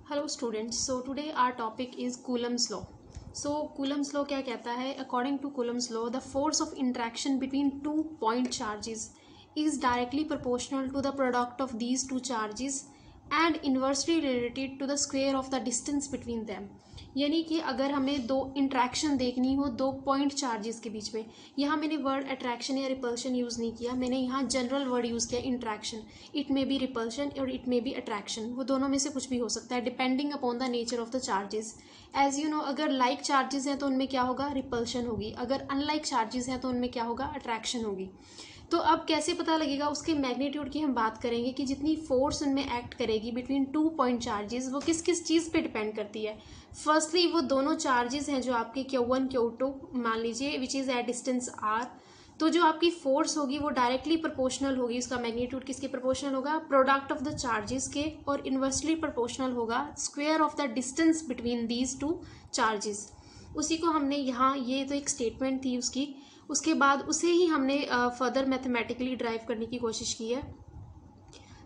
Hello students, so today our topic is Coulomb's law. So Coulomb's law क्या कहता है? According to Coulomb's law, the force of interaction between two point charges is directly proportional to the product of these two charges and inversely related to the square of the distance between them। यानी कि अगर हमें दो interaction देखनी हो दो point charges के बीच में, यहाँ मैंने वर्ड अट्रैक्शन या रिपल्शन यूज़ नहीं किया, मैंने यहाँ जनरल वर्ड यूज़ किया interaction. It may be repulsion और इट मे बी अट्रैक्शन, वो दोनों में से कुछ भी हो सकता है depending upon the nature of the charges. As you know, अगर लाइक चार्जेस हैं तो उनमें क्या होगा? रिपल्शन होगी। अगर अनलाइक चार्जेस हैं तो उनमें क्या होगा? अट्रैक्शन होगी। तो अब कैसे पता लगेगा? उसके मैग्नीट्यूड की हम बात करेंगे कि जितनी फोर्स उनमें एक्ट करेगी बिटवीन टू पॉइंट चार्जेस, वो किस किस चीज़ पे डिपेंड करती है। फर्स्टली वो दोनों चार्जेस हैं जो आपके Q1 Q2 मान लीजिए, which is at distance R। तो जो आपकी फोर्स होगी वो डायरेक्टली प्रोपोर्शनल होगी, उसका मैग्नीट्यूड किसके प्रोपोर्शनल होगा? प्रोडक्ट ऑफ द चार्जेस के, और इन्वर्सली प्रोपोर्शनल होगा square of the distance between these two charges. उसी को हमने यहाँ, ये तो एक स्टेटमेंट थी उसकी, उसके बाद उसे ही हमने फर्दर मैथमेटिकली ड्राइव करने की कोशिश की है।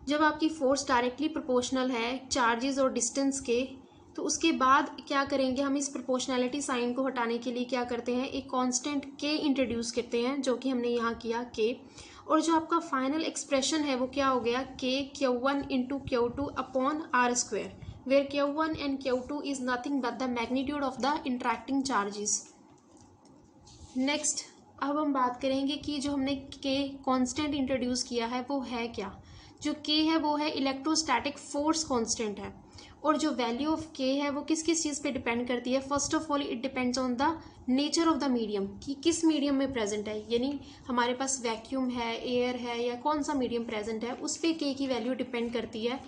जब आपकी फोर्स डायरेक्टली प्रोपोर्शनल है चार्जेस और डिस्टेंस के, तो उसके बाद क्या करेंगे हम? इस प्रोपोर्शनैलिटी साइन को हटाने के लिए क्या करते हैं? एक कांस्टेंट k इंट्रोड्यूस करते हैं, जो कि हमने यहाँ किया k। और जो आपका फाइनल एक्सप्रेशन है वो क्या हो गया? k Q1 into Q2 upon R square, where Q1 and Q2 is nothing but the magnitude of the interacting charges. Next, अब हम बात करेंगे कि जो हमने के कांस्टेंट इंट्रोड्यूस किया है वो है क्या। जो के है वो है इलेक्ट्रोस्टैटिक फोर्स कांस्टेंट है, और जो वैल्यू ऑफ के है वो किस किस चीज़ पे डिपेंड करती है? First of all it depends on the nature of the medium, कि किस मीडियम में प्रेजेंट है। यानी हमारे पास वैक्यूम है, एयर है, या कौन सा मीडियम प्रेजेंट है, उस पर के की वैल्यू डिपेंड करती है।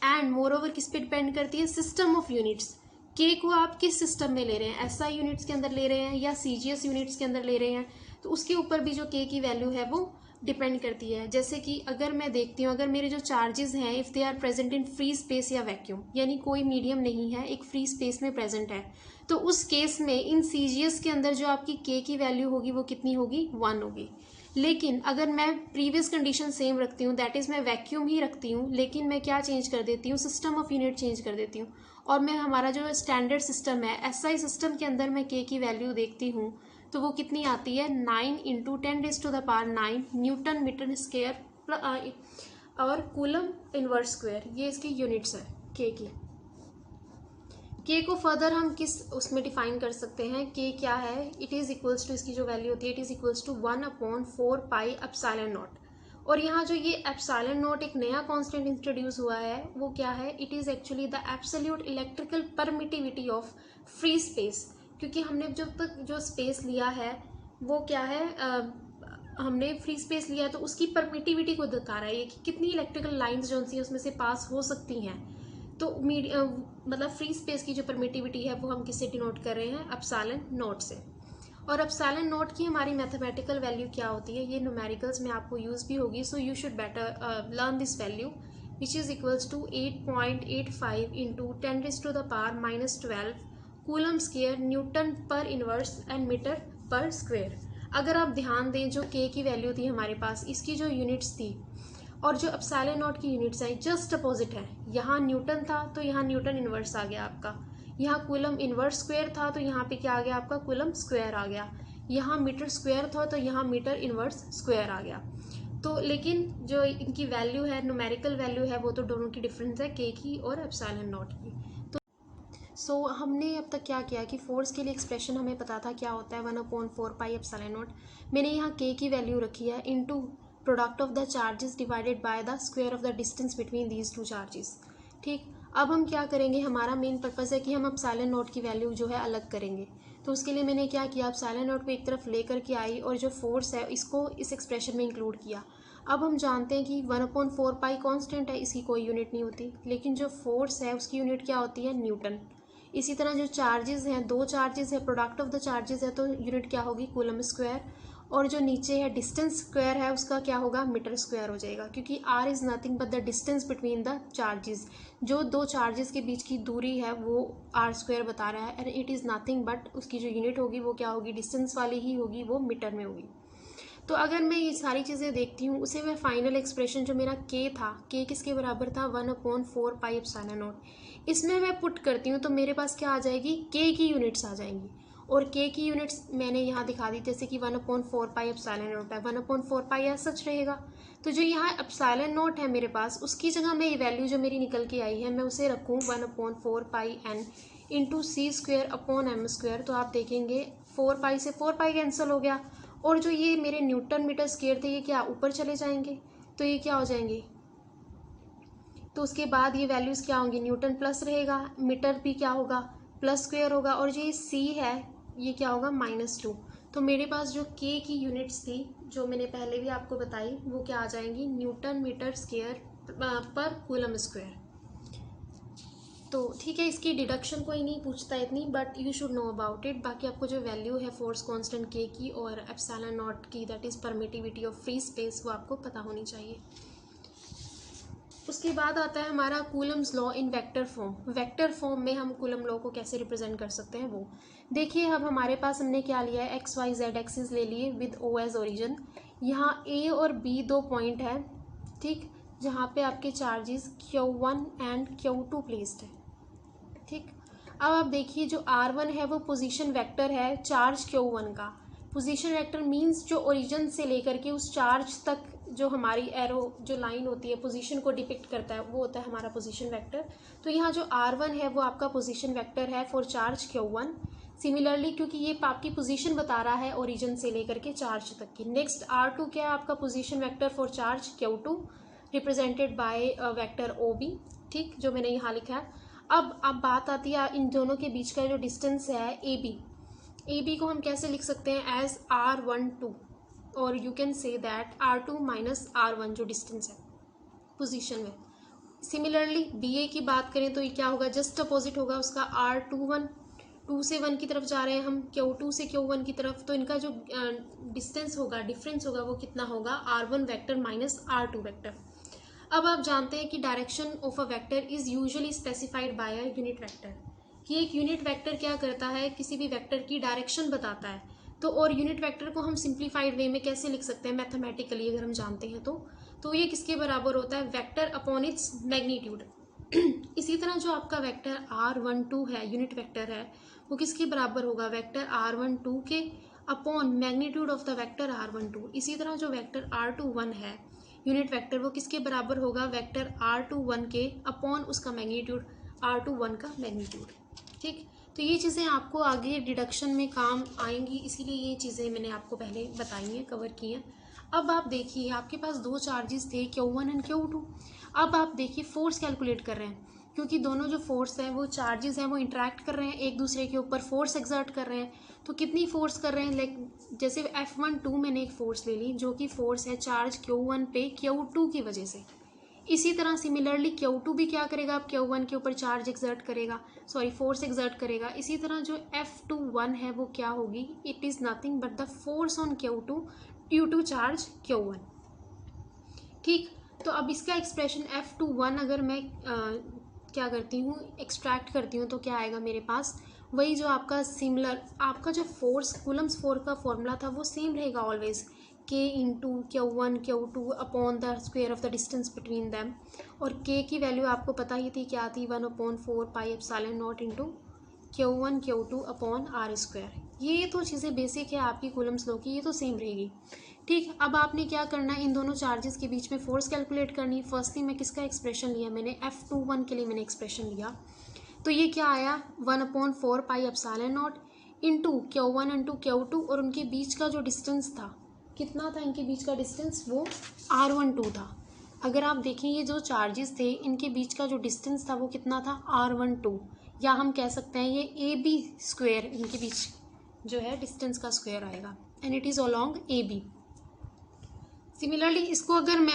एंड मोर ओवर किस पे डिपेंड करती है? System of units. के को आप किस सिस्टम में ले रहे हैं? एसआई यूनिट्स के अंदर ले रहे हैं या सीजीएस यूनिट्स के अंदर ले रहे हैं, तो उसके ऊपर भी जो के की वैल्यू है वो डिपेंड करती है। जैसे कि अगर मैं देखती हूँ, अगर मेरे जो चार्जेस हैं if they are present in free space या वैक्यूम, यानी कोई मीडियम नहीं है, एक फ्री स्पेस में प्रेजेंट है, तो उस केस में इन सीजीएस के अंदर जो आपकी के की वैल्यू होगी वो कितनी होगी? 1 होगी। लेकिन अगर मैं प्रीवियस कंडीशन सेम रखती हूँ, दैट इज़ मैं वैक्यूम ही रखती हूँ, लेकिन मैं क्या चेंज कर देती हूँ? सिस्टम ऑफ यूनिट चेंज कर देती हूँ, और मैं हमारा जो स्टैंडर्ड सिस्टम है एसआई सिस्टम के अंदर मैं के की वैल्यू देखती हूँ, तो वो कितनी आती है? 9 इंटू 10⁻⁹ न्यूटन मीटर स्क्वायर और कूलम इनवर्स स्क्वायर, ये इसकी यूनिट्स है के की। के को फर्दर हम किस उसमें डिफाइन कर सकते हैं? के क्या है? इट इज़ इक्वल्स टू, इसकी जो वैल्यू होती है it is equals to 1/4 pi epsilon naught. और यहाँ जो ये एप्सिलॉन नॉट एक नया कांस्टेंट इंट्रोड्यूस हुआ है वो क्या है? It is actually the absolute electrical permittivity of free space. क्योंकि हमने जब तक जो स्पेस लिया है वो क्या है? हमने फ्री स्पेस लिया है, तो उसकी परमिटिविटी को दिखा रहा है ये कि कितनी इलेक्ट्रिकल लाइंस जो सी उसमें से पास हो सकती हैं। तो मतलब फ्री स्पेस की जो परमिटिविटी है वो हम किससे डिनोट कर रहे हैं? एप्सिलॉन नॉट से। और एप्सिलॉन नॉट की हमारी मैथमेटिकल वैल्यू क्या होती है? ये न्यूमेरिकल्स में आपको यूज़ भी होगी, so you should better learn this value, which is equals to 8.85 into 10⁻⁻12 coulomb square newton per inverse and metre per square. अगर आप ध्यान दें, जो के की वैल्यू थी हमारे पास, इसकी जो यूनिट्स थी और जो एप्सिलॉन नॉट की यूनिट्स हैं जस्ट अपोजिट है। यहाँ न्यूटन था तो यहाँ न्यूटन इनवर्स आ गया आपका, यहाँ कूलम इनवर्स स्क्वायर था तो यहाँ पे क्या आ गया आपका? कूलम स्क्वायर आ गया। यहाँ मीटर स्क्वायर था तो यहाँ मीटर इनवर्स स्क्वायर आ गया। तो लेकिन जो इनकी वैल्यू है, न्यूमेरिकल वैल्यू है, वो तो दोनों की डिफरेंस है, के की और एप्सिलॉन नॉट की। सो हमने अब तक क्या किया कि फोर्स के लिए एक्सप्रेशन हमें पता था क्या होता है? 1/4 पाई एप्सिलॉन नॉट। मैंने यहाँ के की वैल्यू रखी है into product of the charges divided by the square of the distance between these two charges. ठीक, अब हम क्या करेंगे? हमारा मेन पर्पज़ है कि हम एप्सिलॉन नॉट की वैल्यू जो है अलग करेंगे। तो उसके लिए मैंने क्या किया? एप्सिलॉन नॉट को एक तरफ लेकर के आई और जो फोर्स है इसको इस एक्सप्रेशन में इंक्लूड किया। अब हम जानते हैं कि 1/4 पाई कॉन्स्टेंट है, इसकी कोई यूनिट नहीं होती, लेकिन जो फोर्स है उसकी यूनिट क्या होती है? न्यूटन। इसी तरह जो चार्जेस हैं, दो चार्जेस है, प्रोडक्ट ऑफ द चार्जेस है, तो यूनिट क्या होगी? Coulomb square. और जो नीचे है डिस्टेंस स्क्वायर है, उसका क्या होगा? मीटर स्क्वायर हो जाएगा, क्योंकि R is nothing but the distance between the charges. जो दो चार्जेस के बीच की दूरी है वो आर स्क्वायर बता रहा है, and it is nothing but उसकी जो यूनिट होगी वो क्या होगी? डिस्टेंस वाली ही होगी, वो मीटर में होगी। तो अगर मैं ये सारी चीज़ें देखती हूँ उसे मैं फाइनल एक्सप्रेशन जो मेरा के था, के किसके बराबर था 1/4 पाई एप्सिलॉन नॉट, इसमें मैं पुट करती हूँ तो मेरे पास क्या आ जाएगी, के की यूनिट्स आ जाएंगी। और के की यूनिट्स मैंने यहाँ दिखा दी, जैसे कि 1/4 पाई एप्सिलॉन नॉट है, 1/4 पाई एज सच रहेगा। तो जो यहाँ एप्सिलॉन नॉट है मेरे पास, उसकी जगह मैं ये वैल्यू जो मेरी निकल के आई है मैं उसे रखूँ 1/4 पाई N into C square upon M square. तो आप देखेंगे 4 पाई से 4 पाई कैंसिल हो गया, और जो ये मेरे न्यूटन मीटर स्क्वायर थे ये क्या ऊपर चले जाएंगे, तो ये क्या हो जाएंगे, तो उसके बाद ये वैल्यूज़ क्या होंगी, न्यूटन प्लस रहेगा, मीटर भी क्या होगा प्लस स्क्वायर होगा, और जो ये सी है ये क्या होगा -2। तो मेरे पास जो के की यूनिट्स थी जो मैंने पहले भी आपको बताई वो क्या आ जाएंगी, न्यूटन मीटर स्क्वायर पर कूलम स्क्वायर। तो ठीक है, इसकी डिडक्शन कोई नहीं पूछता इतनी, but you should know about it. बाकी आपको जो वैल्यू है फोर्स कांस्टेंट के की और एप्सिलॉन नॉट की, that is permittivity of free space, वो आपको पता होनी चाहिए। उसके बाद आता है हमारा Coulomb's law in vector form. Vector form में हम कूलम लॉ को कैसे रिप्रेजेंट कर सकते हैं वो देखिए। अब हमारे पास हमने क्या लिया है, एक्स वाई जेड एक्सिस ले लिए विद ओ एज ओरिजिन। यहाँ ए और बी दो पॉइंट है, ठीक, जहाँ पे आपके charges Q1 and Q2 placed है, ठीक। अब आप देखिए जो R1 है वो पोजीशन वेक्टर है चार्ज Q1 का। पोजीशन वेक्टर मींस जो ओरिजिन से लेकर के उस चार्ज तक जो हमारी एरो जो लाइन होती है पोजीशन को डिपिक्ट करता है वो होता है हमारा पोजीशन वेक्टर। तो यहाँ जो R1 है वो आपका पोजीशन वेक्टर है फॉर चार्ज Q1। सिमिलरली क्योंकि ये आपकी पोजीशन बता रहा है ओरिजिन से लेकर के चार्ज तक की। नेक्स्ट R2 क्या है आपका position vector for charge Q2 represented by vector OB, ठीक, जो मैंने यहाँ लिखा है। अब बात आती है इन दोनों के बीच का जो डिस्टेंस है ए बी को हम कैसे लिख सकते हैं एज R12, और you can say that R2 minus R1 जो डिस्टेंस है पोजीशन में। सिमिलरली बी ए की बात करें तो ये क्या होगा, जस्ट अपोजिट होगा उसका R21, 2 से 1 की तरफ जा रहे हैं हम, Q2 से Q1 की तरफ, तो इनका जो डिस्टेंस होगा, डिफरेंस होगा, वो कितना होगा R1 vector minus R2 vector. अब आप जानते हैं कि direction of a vector is usually specified by a unit vector, कि एक यूनिट वेक्टर क्या करता है, किसी भी वेक्टर की डायरेक्शन बताता है। तो और यूनिट वेक्टर को हम सिंप्लीफाइड वे में कैसे लिख सकते हैं मैथमेटिकली, अगर हम जानते हैं तो ये किसके बराबर होता है, वेक्टर अपॉन इट्स मैग्नीट्यूड। इसी तरह जो आपका वेक्टर R12 है, यूनिट वेक्टर है, वो किसके बराबर होगा, वेक्टर R12 के upon magnitude of the vector R12। इसी तरह जो वेक्टर R21 है यूनिट वेक्टर, वो किसके बराबर होगा, वेक्टर R21 के अपॉन उसका मैग्नीट्यूड R21 का मैग्नीट्यूड, ठीक। तो ये चीज़ें आपको आगे डिडक्शन में काम आएंगी, इसीलिए ये चीज़ें मैंने आपको पहले बताई हैं, कवर की हैं। अब आप देखिए आपके पास दो चार्जेस थे Q1 एंड Q2। अब आप देखिए फोर्स कैलकुलेट कर रहे हैं, क्योंकि दोनों जो फोर्स हैं वो चार्जेस हैं वो इंटरेक्ट कर रहे हैं एक दूसरे के ऊपर, फोर्स एक्सर्ट कर रहे हैं। तो कितनी फोर्स कर रहे हैं, लाइक जैसे F12 मैंने एक फोर्स ले ली जो कि फोर्स है चार्ज Q1 पे Q2 की वजह से। इसी तरह सिमिलरली Q2 भी क्या करेगा, आप Q1 के ऊपर चार्ज एक्सर्ट करेगा, सॉरी फोर्स एक्सर्ट करेगा। इसी तरह जो F21 है वो क्या होगी, it is nothing but the force on Q2 due to charge Q1, ठीक। तो अब इसका एक्सप्रेशन F21 अगर मैं क्या करती हूँ, एक्सट्रैक्ट करती हूँ, तो क्या आएगा मेरे पास, वही जो आपका सिमिलर आपका जो फोर्स कूलम्स फोर्स का फॉर्मूला था वो सेम रहेगा ऑलवेज, के into Q1 Q2 upon the square of the distance between them. और के की वैल्यू आपको पता ही थी क्या थी, 1/4 pi epsilon not into Q1 Q2 upon R square. ये तो चीज़ें बेसिक है आपकी कूलम्स लॉ की, ये तो सेम रहेगी, ठीक। अब आपने क्या करना है, इन दोनों चार्जेस के बीच में फोर्स कैलकुलेट करनी। फर्स्टली मैं किसका एक्सप्रेशन लिया, मैंने F21 के लिए मैंने एक्सप्रेशन लिया, तो ये क्या आया 1/4 pi epsilon not into Q1 into Q2, और उनके बीच का जो डिस्टेंस था कितना था, इनके बीच का डिस्टेंस वो R12 था। अगर आप देखें ये जो चार्जेस थे इनके बीच का जो डिस्टेंस था वो कितना था, R12, या हम कह सकते हैं ये AB स्क्वायर, इनके बीच जो है डिस्टेंस का स्क्वायर आएगा, and it is along AB। Similarly इसको अगर मैं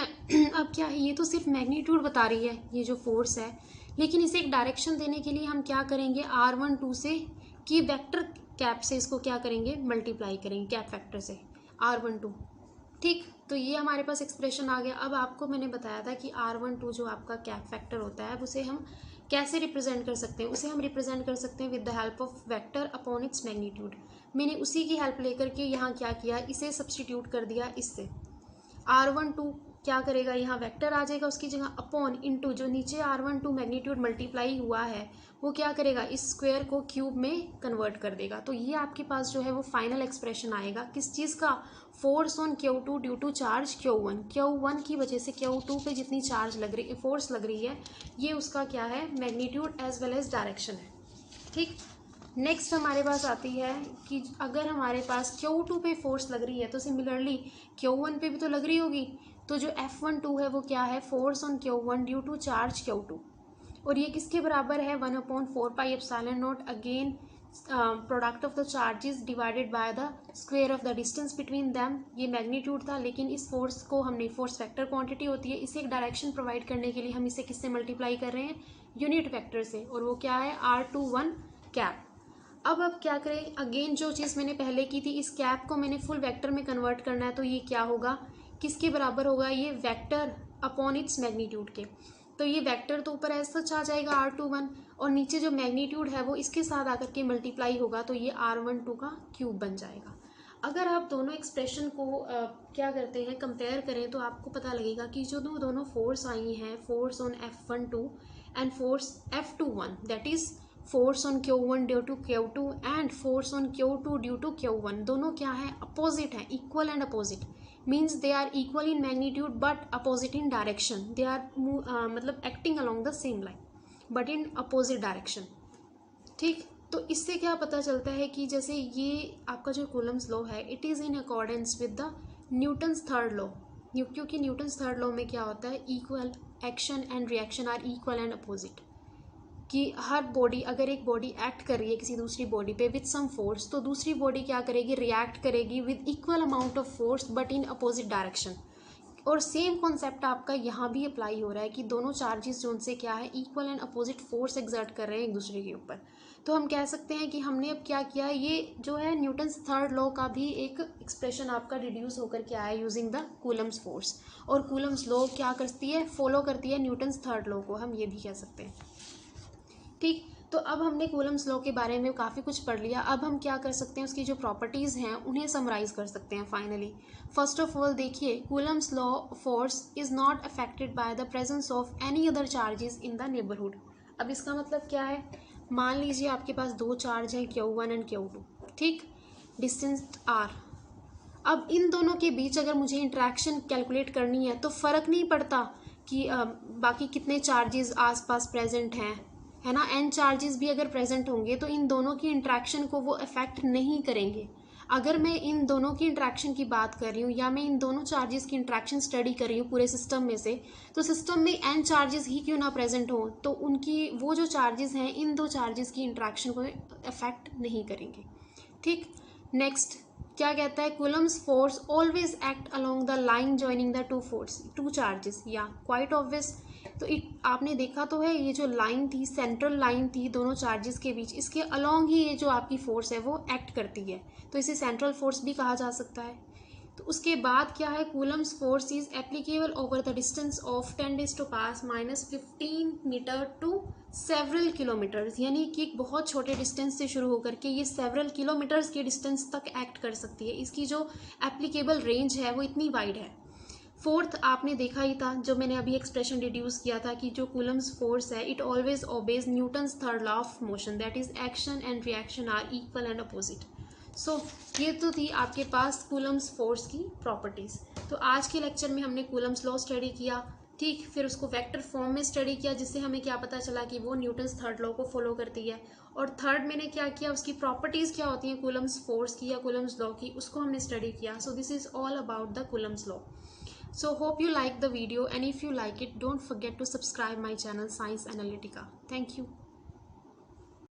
अब क्या है, ये तो सिर्फ मैग्नीट्यूड बता रही है ये जो फोर्स है, लेकिन इसे एक डायरेक्शन देने के लिए हम क्या करेंगे, R12 से कि वेक्टर कैप से इसको क्या करेंगे, मल्टीप्लाई करेंगे कैप फैक्टर से R12, ठीक। तो ये हमारे पास एक्सप्रेशन आ गया। अब आपको मैंने बताया था कि R12 जो आपका कैप फैक्टर होता है उसे हम कैसे रिप्रेजेंट कर सकते हैं, उसे हम रिप्रेजेंट कर सकते हैं with the help of vector upon its magnitude. मैंने उसी की हेल्प लेकर के यहाँ क्या किया, इसे सब्सटीट्यूट कर दिया इससे। R12 क्या करेगा, यहाँ वेक्टर आ जाएगा उसकी जगह, अपॉन इनटू जो नीचे R12 मैग्नीट्यूड मल्टीप्लाई हुआ है वो क्या करेगा, इस स्क्वायर को क्यूब में कन्वर्ट कर देगा। तो ये आपके पास जो है वो फाइनल एक्सप्रेशन आएगा किस चीज़ का, force on Q2 due to charge Q1। Q1 की वजह से Q2 पे जितनी चार्ज लग रही, फोर्स लग रही है, ये उसका क्या है, magnitude as well as direction है। ठीक, नेक्स्ट हमारे पास आती है कि अगर हमारे पास Q2 पे फोर्स लग रही है तो सिमिलरली Q1 पे भी तो लग रही होगी। तो जो F12 है वो क्या है, force on Q1 due to charge Q2, और ये किसके बराबर है, 1/4πε0 again product of the charges divided by the square of the distance between them. ये मैग्नीट्यूड था, लेकिन इस फोर्स को हमने, फोर्स वेक्टर क्वांटिटी होती है, इसे एक डायरेक्शन प्रोवाइड करने के लिए हम इसे किससे मल्टीप्लाई कर रहे हैं, यूनिट वेक्टर से, और वो क्या है R21 कैप। अब क्या करें, अगेन जो चीज़ मैंने पहले की थी, इस कैप को मैंने फुल वेक्टर में कन्वर्ट करना है, तो ये क्या होगा, किसके बराबर होगा, ये वेक्टर अपॉन इट्स मैग्नीट्यूड के। तो ये वेक्टर तो ऊपर ऐसा सच आ जाएगा R21, और नीचे जो मैग्नीट्यूड है वो इसके साथ आकर के मल्टीप्लाई होगा, तो ये R12 का क्यूब बन जाएगा। अगर आप दोनों एक्सप्रेशन को क्या करते हैं, कंपेयर करें, तो आपको पता लगेगा कि जो दोनों फोर्स आई हैं, force on F12 and force F21, that is force on Q1 due to Q2 and force on Q2 due to Q1, दोनों क्या है, अपोजिट है, equal and opposite, means they are equal in magnitude but opposite in direction. They are मतलब acting along the same line but in opposite direction. ठीक, तो इससे क्या पता चलता है कि जैसे ये आपका जो कूलम्स लॉ है, it is in accordance with the Newton's third law, क्योंकि न्यूटन्स थर्ड लॉ में क्या होता है, equal action and reaction are equal and opposite, कि हर बॉडी, अगर एक बॉडी एक्ट कर रही है किसी दूसरी बॉडी पे विद सम फोर्स, तो दूसरी बॉडी क्या करेगी, रिएक्ट करेगी with equal amount of force but in opposite direction. और सेम कॉन्सेप्ट आपका यहाँ भी अप्लाई हो रहा है कि दोनों चार्जेस जो उनसे क्या है, equal and opposite force exert कर रहे हैं एक दूसरे के ऊपर। तो हम कह सकते हैं कि हमने अब क्या किया, ये जो है न्यूटन्स थर्ड लॉ का भी एक एक्सप्रेशन आपका डिड्यूस होकर के आया यूजिंग द कूलम्स फोर्स। और कूलम्स लॉ क्या करती है, फॉलो करती है न्यूटन्स थर्ड लॉ को, हम ये भी कह सकते हैं। ठीक, तो अब हमने कूलम्स लॉ के बारे में काफ़ी कुछ पढ़ लिया। अब हम क्या कर सकते हैं, उसकी जो प्रॉपर्टीज़ हैं उन्हें समराइज कर सकते हैं फाइनली। फर्स्ट ऑफ ऑल देखिए, Coulomb's law force is not affected by the presence of any other charges in the neighbourhood. अब इसका मतलब क्या है, मान लीजिए आपके पास दो चार्ज हैं Q1 एंड Q2, ठीक, डिस्टेंस R। अब इन दोनों के बीच अगर मुझे इंट्रैक्शन कैलकुलेट करनी है तो फ़र्क नहीं पड़ता कि बाकी कितने चार्जेस आसपास प्रेजेंट हैं, है ना, n चार्जेस भी अगर प्रेजेंट होंगे तो इन दोनों की इंट्रैक्शन को वो अफेक्ट नहीं करेंगे। अगर मैं इन दोनों की इंट्रैक्शन की बात कर रही हूँ या मैं इन दोनों चार्जेस की इंट्रैक्शन स्टडी कर रही हूँ पूरे सिस्टम में से, तो सिस्टम में n चार्जेस ही क्यों ना प्रेजेंट हो, तो उनकी वो जो चार्जेस हैं इन दो चार्जेस की इंट्रैक्शन को अफेक्ट नहीं करेंगे। ठीक, नेक्स्ट क्या कहता है, Coulomb's force always act along the line joining the two charges, या क्वाइट ऑब्वियस। तो आपने देखा तो है, ये जो लाइन थी, सेंट्रल लाइन थी दोनों चार्जेस के बीच, इसके अलोंग ही ये जो आपकी फोर्स है वो एक्ट करती है, तो इसे सेंट्रल फोर्स भी कहा जा सकता है। तो उसके बाद क्या है, Coulomb's force is applicable over the distance of 10⁻⁻15 metre to several kilometres, यानी कि एक बहुत छोटे डिस्टेंस से शुरू होकर के ये सेवरल किलोमीटर्स के डिस्टेंस तक एक्ट कर सकती है। इसकी जो एप्लीकेबल रेंज है वो इतनी वाइड है। फोर्थ आपने देखा ही था, जो मैंने अभी एक्सप्रेशन डिड्यूस किया था, कि जो कूलम्स फोर्स है it always obeys Newton's third law of motion, that is action and reaction are equal and opposite. So ये तो थी आपके पास कूलम्स फोर्स की प्रॉपर्टीज़। तो आज के लेक्चर में हमने कूलम्स लॉ स्टडी किया, ठीक, फिर उसको वेक्टर फॉर्म में स्टडी किया, जिससे हमें क्या पता चला कि वो न्यूटन्स थर्ड लॉ को फॉलो करती है। और थर्ड मैंने क्या किया, उसकी प्रॉपर्टीज़ क्या होती हैं कूलम्स फोर्स की या कूलम्स लॉ की, उसको हमने स्टडी किया। So this is all about the Coulomb's law. So hope you like the video, and if you like it, don't forget to subscribe my channel Science Analytica. Thank you.